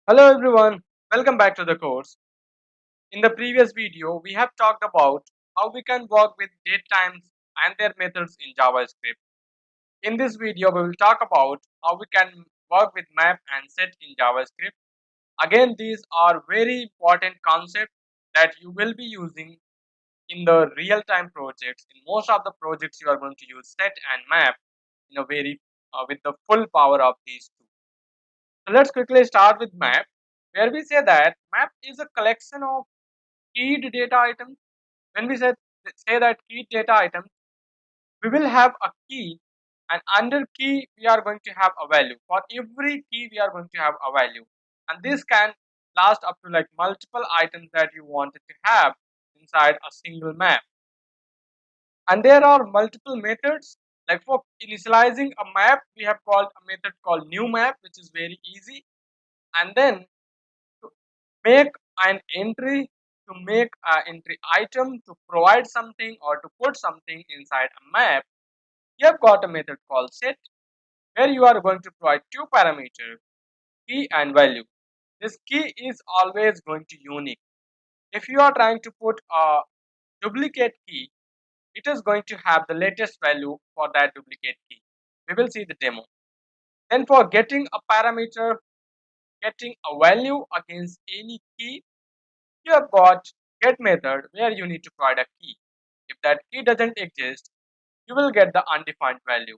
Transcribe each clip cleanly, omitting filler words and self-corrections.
Hello everyone, welcome back to the course. In the previous video, we have talked about how we can work with date times and their methods in JavaScript. In this video, we will talk about how we can work with map and set in JavaScript. Again, these are very important concepts that you will be using in the real-time projects. In most of the projects, you are going to use set and map in a very with the full power of these two. So let's quickly start with map, where we say that map is a collection of keyed data items. When we say that keyed data items, we will have a key, and under key we are going to have a value. For every key we are going to have a value, and this can last up to like multiple items that you wanted to have inside a single map. And there are multiple methods. Like for initializing a map, we have called a method called new map, which is very easy. And then to make an entry, to make an entry item, to provide something or to put something inside a map, you have got a method called set, where you are going to provide two parameters, key and value. This key is always going to unique. If you are trying to put a duplicate key, it is going to have the latest value for that duplicate key. We will see the demo. Then for getting a parameter, getting a value against any key, you have got get method where you need to provide a key. If that key doesn't exist, you will get the undefined value.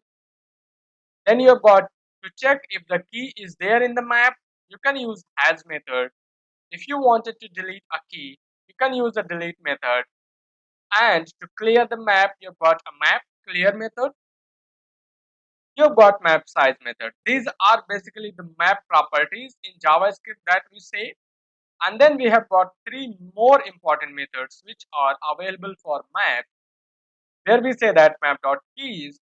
Then you have got to check if the key is there in the map. You can use has method. If you wanted to delete a key, you can use the delete method. And to clear the map, you've got a map clear method. You've got map size method. These are basically the map properties in JavaScript that we say. And then we have got three more important methods which are available for map, where we say that map.keys,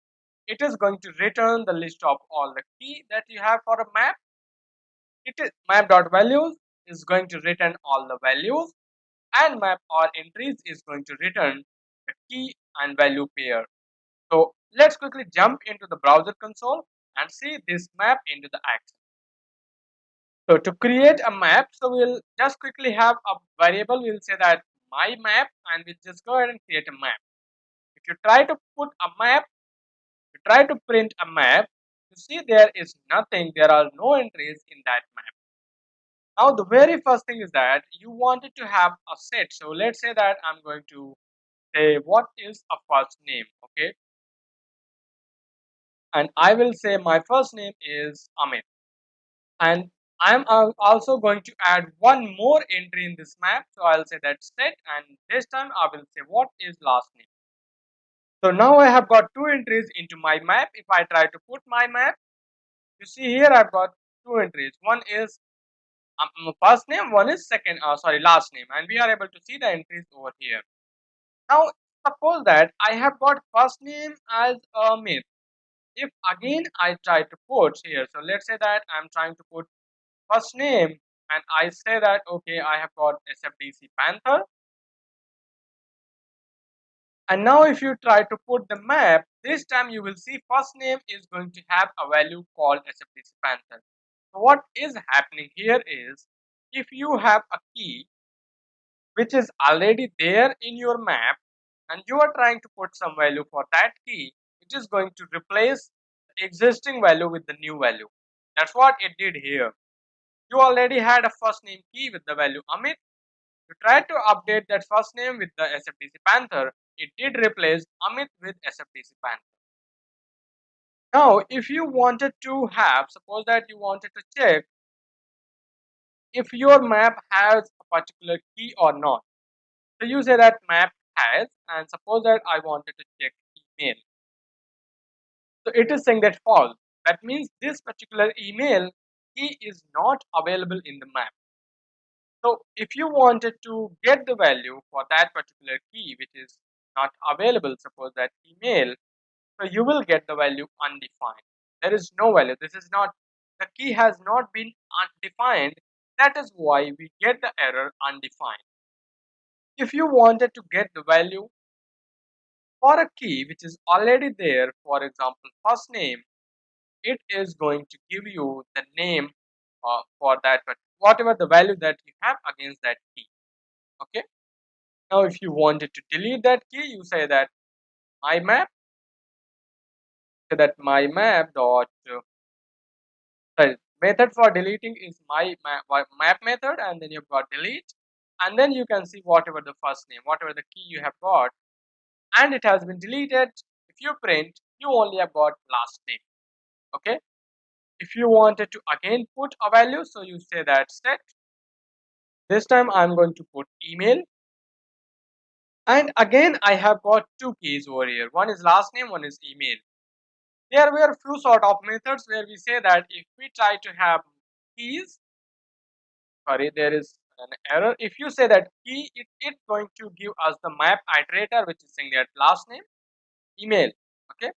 it is going to return the list of all the key that you have for a map. It is map.values is going to return all the values, and map or entries is going to return the key and value pair. So let's quickly jump into the browser console and see this map into the action. So to create a map, so we'll just quickly have a variable. We'll say that my map, and we'll just go ahead and create a map. If you try to put a map, you try to print a map, you see there is nothing. There are no entries in that map. Now the very first thing is that you wanted to have a set. So let's say that I'm going to say what is a first name, okay, and I will say my first name is Amit, and I'm also going to add one more entry in this map. So I'll say that set, and this time I will say what is last name. So now I have got two entries into my map. If I try to put my map, you see here I've got two entries. One is first name, one is last name, and we are able to see the entries over here. Now suppose that I have got first name as Amit. If again I try to put here, so let's say that I'm trying to put first name, and I say that okay, I have got SFDC Panther. And now if you try to put the map, this time you will see first name is going to have a value called SFDC Panther. So what is happening here is, if you have a key which is already there in your map and you are trying to put some value for that key, it is going to replace the existing value with the new value. That's what it did here. You already had a first name key with the value Amit. You tried to update that first name with the SFDC Panther. It did replace Amit with SFDC Panther. Now, if you wanted to have, suppose that you wanted to check if your map has a particular key or not. So you say that map has, and suppose that I wanted to check email. So it is saying that false. That means this particular email key is not available in the map. So if you wanted to get the value for that particular key which is not available, suppose that email, so you will get the value undefined. There is no value. This is not, the key has not been undefined. That is why we get the error undefined. If you wanted to get the value for a key which is already there, for example, first name, it is going to give you the name for that particular whatever the value that you have against that key. Okay. Now if you wanted to delete that key, you say that my map, so that my map dot sorry, method for deleting is map method, and then you've got delete, and then you can see whatever the first name, whatever the key you have got, and it has been deleted. If you print, you only have got last name. Okay. If you wanted to again put a value, so you say that set, this time I'm going to put email, and again I have got two keys over here, one is last name, one is email. There were few sort of methods where we say that if we try to have keys, sorry, there is an error. If you say that key, it's going to give us the map iterator, which is saying that last name, email. Okay,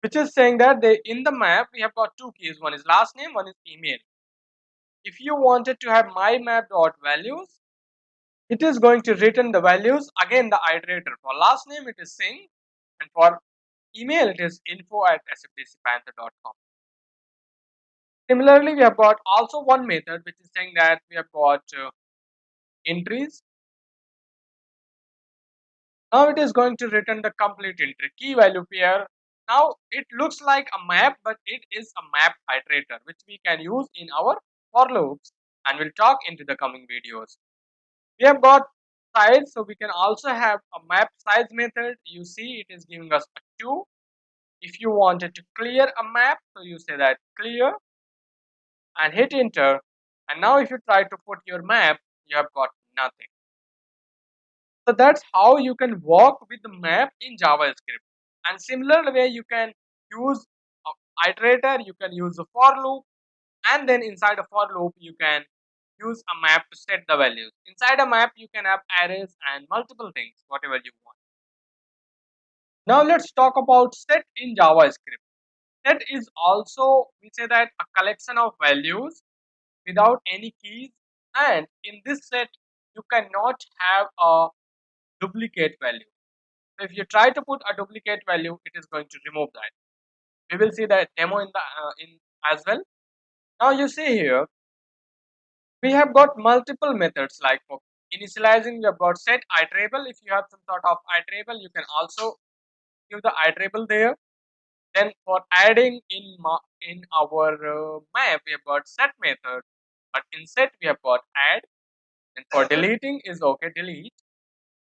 which is saying that they in the map we have got two keys, one is last name, one is email. If you wanted to have my map dot values, it is going to return the values, again the iterator. For last name it is sing, and for email it is info@sfdcpanther.com. Similarly, we have got also one method which is saying that we have got entries. Now it is going to return the complete entry, key value pair. Now it looks like a map, but it is a map iterator which we can use in our for loops, and we'll talk into the coming videos. We have got size, so we can also have a map size method. You see it is giving us a 2. If you wanted to clear a map, so you say that clear and hit enter, and now if you try to put your map, you have got nothing. So that's how you can work with the map in JavaScript. And similar way, you can use a iterator, you can use a for loop, and then inside a for loop you can use a map to set the values. Inside a map you can have arrays and multiple things, whatever you want. Now let's talk about set in JavaScript. Set is also, we say that, a collection of values without any keys, and in this set you cannot have a duplicate value. So if you try to put a duplicate value, it is going to remove that. We will see that demo in the in as well. Now you see here we have got multiple methods, like for initializing we have got set iterable. If you have some sort of iterable, you can also give the iterable there. Then for adding in our map, we have got set method, but in set we have got add. And for deleting is okay, delete.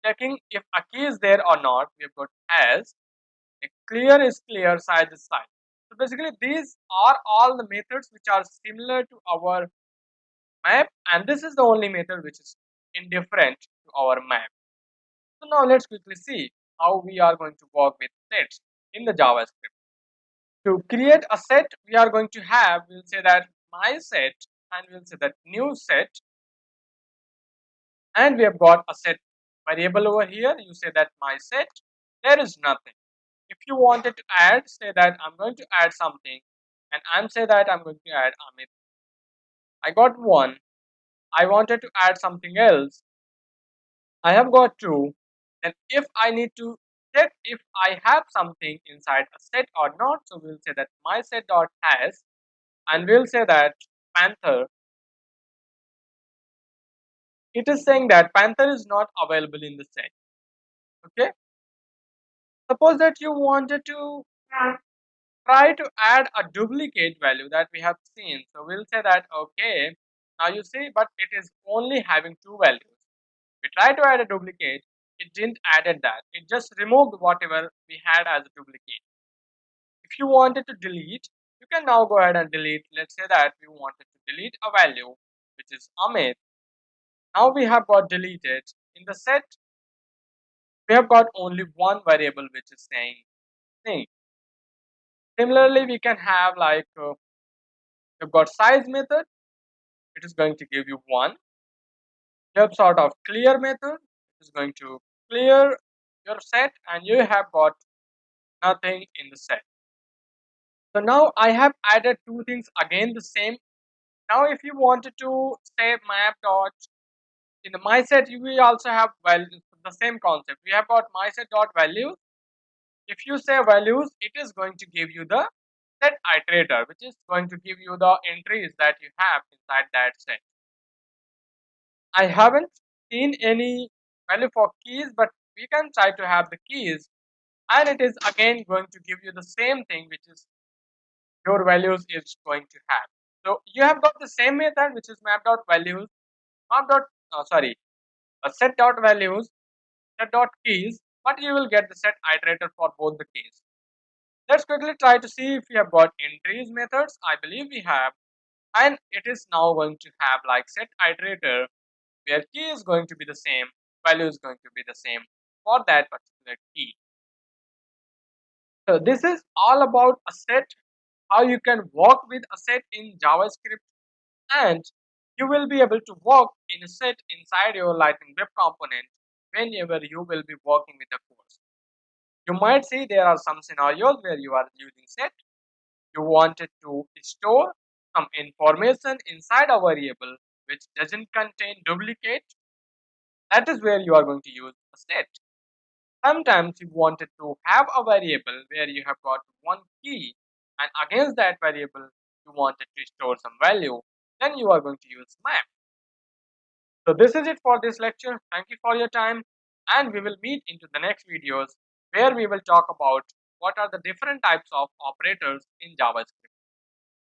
Checking if a key is there or not, we have got as. A clear is clear, size is size. So basically these are all the methods which are similar to our map, and this is the only method which is indifferent to our map. So now let's quickly see how we are going to work with sets in the JavaScript. To create a set, we are going to have, we'll say that my set, and we'll say that new set, and we have got a set variable over here. You say that my set, there is nothing. If you wanted to add, say that I'm going to add something, and I'm say that I'm going to add Amit. I got one. I wanted to add something else. I have got two. Then if I need to check if I have something inside a set or not, so we'll say that my set dot has, and we'll say that Panther. It is saying that Panther is not available in the set. Okay. Suppose that you wanted to try to add a duplicate value that we have seen. So we'll say that okay. Now you see, but it is only having two values. We try to add a duplicate, it didn't added that. It just removed whatever we had as a duplicate. If you wanted to delete, you can now go ahead and delete. Let's say that we wanted to delete a value which is Amit. Now we have got deleted. In the set, we have got only one variable which is saying thing. Similarly, we can have like we've got size method. It is going to give you one. You have sort of clear method. It is going to clear your set, and you have got nothing in the set. So now I have added two things again the same. Now if you wanted to say map dot in the my set, we also have the same concept. We have got my set dot values. If you say values, it is going to give you the set iterator, which is going to give you the entries that you have inside that set. I haven't seen any value for keys, but we can try to have the keys, and it is again going to give you the same thing, which is your values is going to have. So you have got the same method, which is map dot values, map dot sorry, set dot values, set dot keys, but you will get the set iterator for both the keys. Let's quickly try to see if we have got entries methods. I believe we have, and it is now going to have like set iterator where key is going to be the same, value is going to be the same for that particular key. So this is all about a set, how you can work with a set in JavaScript, and you will be able to work in a set inside your Lightning Web Component whenever you will be working with the course. You might see there are some scenarios where you are using set, you wanted to store some information inside a variable which doesn't contain duplicate. That is where you are going to use a set. Sometimes you wanted to have a variable where you have got one key, and against that variable you wanted to store some value, then you are going to use map. So this is it for this lecture. Thank you for your time, and we will meet into the next videos where we will talk about what are the different types of operators in JavaScript.